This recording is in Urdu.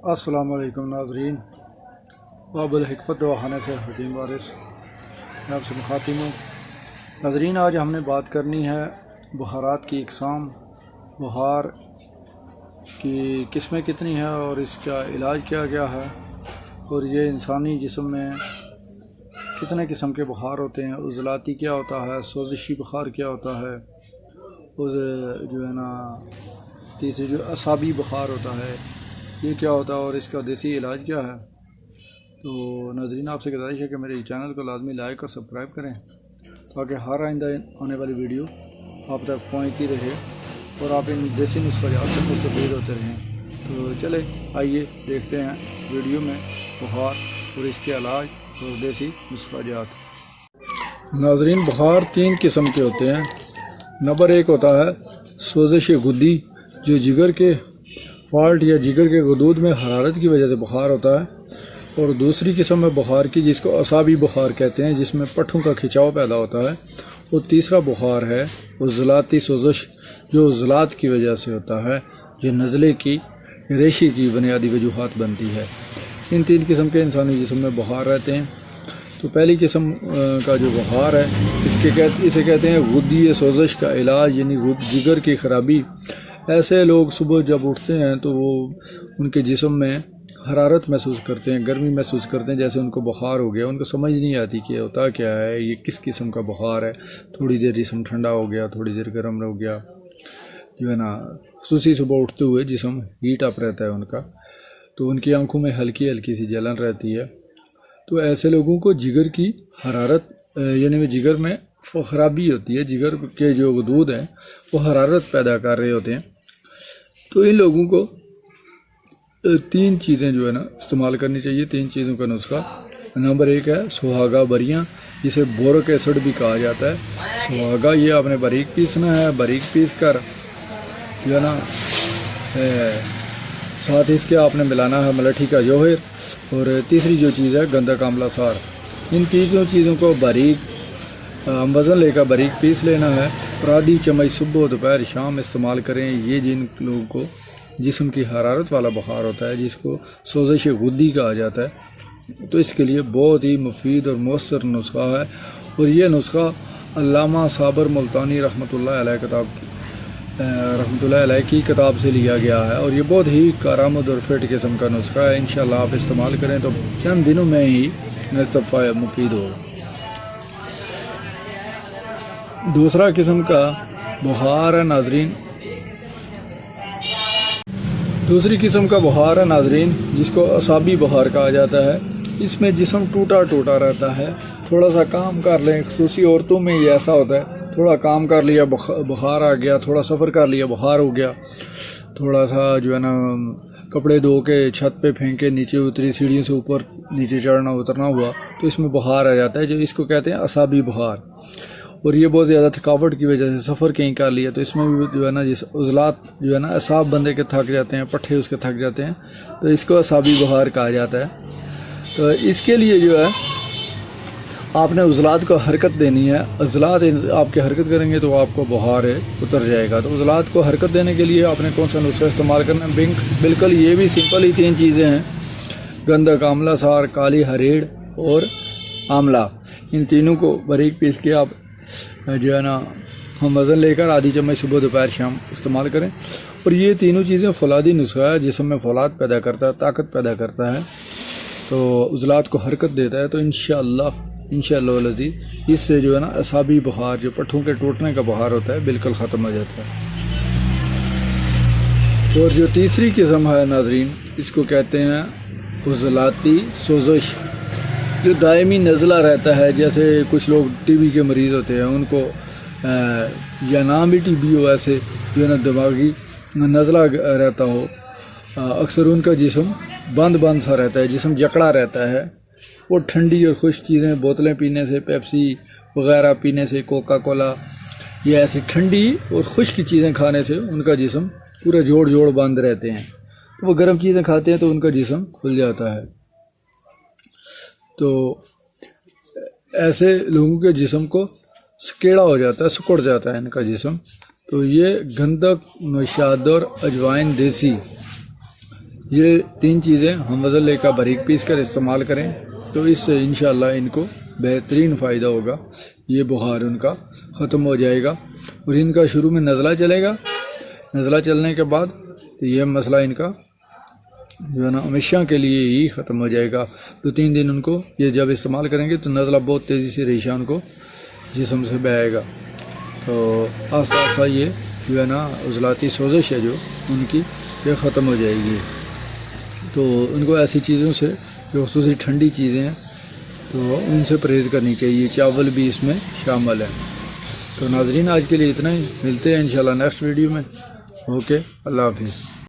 السلام علیکم ناظرین، باب الحکمت دواخانہ سے حکیم وارث میں آپ سے مخاطب ہوں۔ ناظرین، آج ہم نے بات کرنی ہے بخارات کی اقسام، بخار کی قسمیں کتنی ہیں اور اس کا علاج کیا کیا ہے، اور یہ انسانی جسم میں کتنے قسم کے بخار ہوتے ہیں، عضلاتی کیا ہوتا ہے، سوزشی بخار کیا ہوتا ہے، اور جو ہے نا تیسری جو اعصابی بخار ہوتا ہے یہ کیا ہوتا ہے، اور اس کا دیسی علاج کیا ہے۔ تو ناظرین، آپ سے گزارش ہے کہ میرے چینل کو لازمی لائک اور سبسکرائب کریں تاکہ ہر آئندہ آنے والی ویڈیو آپ تک پہنچتی رہے اور آپ ان دیسی نسخیات سے مستفید ہوتے رہیں۔ تو چلے آئیے دیکھتے ہیں ویڈیو میں بخار اور اس کے علاج اور دیسی نسخیات۔ ناظرین، بخار 3 قسم کے ہوتے ہیں۔ نمبر 1 ہوتا ہے سوزش غدی، جو جگر کے فالٹ یا جگر کے غدود میں حرارت کی وجہ سے بخار ہوتا ہے، اور دوسری قسم ہے بخار کی جس کو اعصابی بخار کہتے ہیں، جس میں پٹھوں کا کھچاؤ پیدا ہوتا ہے، اور تیسرا بخار ہے عضلاتی سوزش، جو عضلات کی وجہ سے ہوتا ہے، جو نزلے کی ریشی کی بنیادی وجوہات بنتی ہے۔ ان 3 قسم کے انسانی جسم میں بخار رہتے ہیں۔ تو پہلی قسم کا جو بخار ہے اسے کہتے ہیں غدی سوزش کا علاج، یعنی جگر کی خرابی۔ ایسے لوگ صبح جب اٹھتے ہیں تو وہ ان کے جسم میں حرارت محسوس کرتے ہیں، گرمی محسوس کرتے ہیں، جیسے ان کو بخار ہو گیا۔ ان کو سمجھ نہیں آتی کہ ہوتا کیا ہے، یہ کس قسم کا بخار ہے۔ تھوڑی دیر جسم ٹھنڈا ہو گیا، تھوڑی دیر گرم ہو گیا، جو ہے نا خصوصی صبح اٹھتے ہوئے جسم ہیٹ اپ رہتا ہے ان کا، تو ان کی آنکھوں میں ہلکی ہلکی سی جلن رہتی ہے۔ تو ایسے لوگوں کو جگر کی حرارت یعنی جگر میں خرابی ہوتی ہے، جگر کے جو غدود ہیں وہ حرارت پیدا کر رہے ہوتے ہیں۔ تو ان لوگوں کو 3 چیزیں جو ہے نا استعمال کرنی چاہیے، 3 چیزوں کا نسخہ۔ نمبر 1 ہے سہاگا بریاں، جسے بورک ایسڈ بھی کہا جاتا ہے۔ سہاگا یہ آپ نے باریک پیسنا ہے، باریک پیس کر جو ہے نا ساتھ اس کے آپ نے ملانا ہے ملٹھی کا جوہر، اور تیسری جو چیز ہے گندھک آملہ سار۔ ان تینوں چیزوں کو باریک وزن لے کر باریک پیس لینا ہے، اور آدھی چمچ صبح دوپہر شام استعمال کریں۔ یہ جن لوگوں کو جسم کی حرارت والا بخار ہوتا ہے، جس کو سوزش غدی کہا جاتا ہے، تو اس کے لیے بہت ہی مفید اور مؤثر نسخہ ہے۔ اور یہ نسخہ علامہ صابر ملتانی رحمۃ اللہ علیہ کی کتاب سے لیا گیا ہے، اور یہ بہت ہی کارآمد اور فٹ قسم کا نسخہ ہے۔ انشاءاللہ آپ استعمال کریں تو چند دنوں میں ہی نصفہ مفید ہوگا۔ دوسرا قسم کا بخار ہے ناظرین، دوسری قسم کا بخار ہے ناظرین جس کو اعصابی بخار کہا جاتا ہے۔ اس میں جسم ٹوٹا ٹوٹا رہتا ہے، تھوڑا سا کام کر لیں، خصوصی عورتوں میں یہ ایسا ہوتا ہے، تھوڑا کام کر لیا بخار آ گیا، تھوڑا سفر کر لیا بخار ہو گیا، تھوڑا سا جو ہے نا کپڑے دھو کے چھت پہ پھینکے، نیچے اتری، سیڑھیوں سے اوپر نیچے چڑھنا اترنا ہوا تو اس میں بخار آ جاتا ہے، جو اس کو کہتے ہیں اعصابی بخار۔ اور یہ بہت زیادہ تھکاوٹ کی وجہ سے سفر کہیں کر لیا تو اس میں بھی جو ہے نا جس عضلات جو ہے نا اعصاب بندے کے تھک جاتے ہیں، پٹھے اس کے تھک جاتے ہیں، تو اس کو اعصابی بخار کہا جاتا ہے۔ تو اس کے لیے جو ہے آپ نے عضلات کو حرکت دینی ہے، عضلات آپ کے حرکت کریں گے تو آپ کو بخار اتر جائے گا۔ تو عضلات کو حرکت دینے کے لیے آپ نے کون سا نسخہ استعمال کرنا ہے؟ بالکل یہ بھی سمپل ہی 3 چیزیں ہیں، گندھک آملہ سار، کالی ہریڑ اور آملہ۔ ان تینوں کو باریک پیس کے آپ جو ہے نا ہم وزن لے کر آدھی چمچ صبح دوپہر شام استعمال کریں۔ اور یہ تینوں چیزیں فولادی نسخہ ہے، جسم میں فولاد پیدا کرتا ہے، طاقت پیدا کرتا ہے، تو عضلات کو حرکت دیتا ہے۔ تو انشاءاللہ العزیز اس سے جو ہے نا اعصابی بخار، جو پٹھوں کے ٹوٹنے کا بخار ہوتا ہے، بالکل ختم ہو جاتا ہے۔ اور جو تیسری قسم ہے ناظرین، اس کو کہتے ہیں عضلاتی سوزش، جو دائمی نزلہ رہتا ہے۔ جیسے کچھ لوگ ٹی بی کے مریض ہوتے ہیں، ان کو یا نام بھی ٹی بی ہو، ایسے جو ہے نا دماغی نزلہ رہتا ہو، اکثر ان کا جسم بند سا رہتا ہے، جسم جکڑا رہتا ہے۔ وہ ٹھنڈی اور خشک چیزیں، بوتلیں پینے سے، پیپسی وغیرہ پینے سے، کوکا کولا، یہ ایسی ٹھنڈی اور خشک چیزیں کھانے سے ان کا جسم پورا جوڑ بند رہتے ہیں۔ وہ گرم چیزیں کھاتے ہیں تو ان کا جسم کھل جاتا ہے۔ تو ایسے لوگوں کے جسم کو سکیڑا ہو جاتا ہے، سکڑ جاتا ہے ان کا جسم۔ تو یہ گندھک، نوشادر، اجوائن دیسی، یہ 3 چیزیں ہم وزن کا باریک پیس کر استعمال کریں تو اس سے انشاءاللہ ان کو بہترین فائدہ ہوگا، یہ بخار ان کا ختم ہو جائے گا، اور ان کا شروع میں نزلہ چلے گا، نزلہ چلنے کے بعد یہ مسئلہ ان کا جو ہے نا ہمیشہ کے لیے ہی ختم ہو جائے گا۔ 2-3 دن ان کو یہ جب استعمال کریں گے تو نزلہ بہت تیزی سے ریشہ ان کو جسم سے بہائے گا، تو آہستہ آہستہ یہ جو ہے نا عضلاتی سوزش ہے جو ان کی یہ ختم ہو جائے گی۔ تو ان کو ایسی چیزوں سے جو خصوصی ٹھنڈی چیزیں ہیں تو ان سے پرہیز کرنی چاہیے، چاول بھی اس میں شامل ہے۔ تو ناظرین آج کے لیے اتنا ہی، ملتے ہیں انشاءاللہ نیکسٹ ویڈیو میں۔ اوکے، اللہ حافظ۔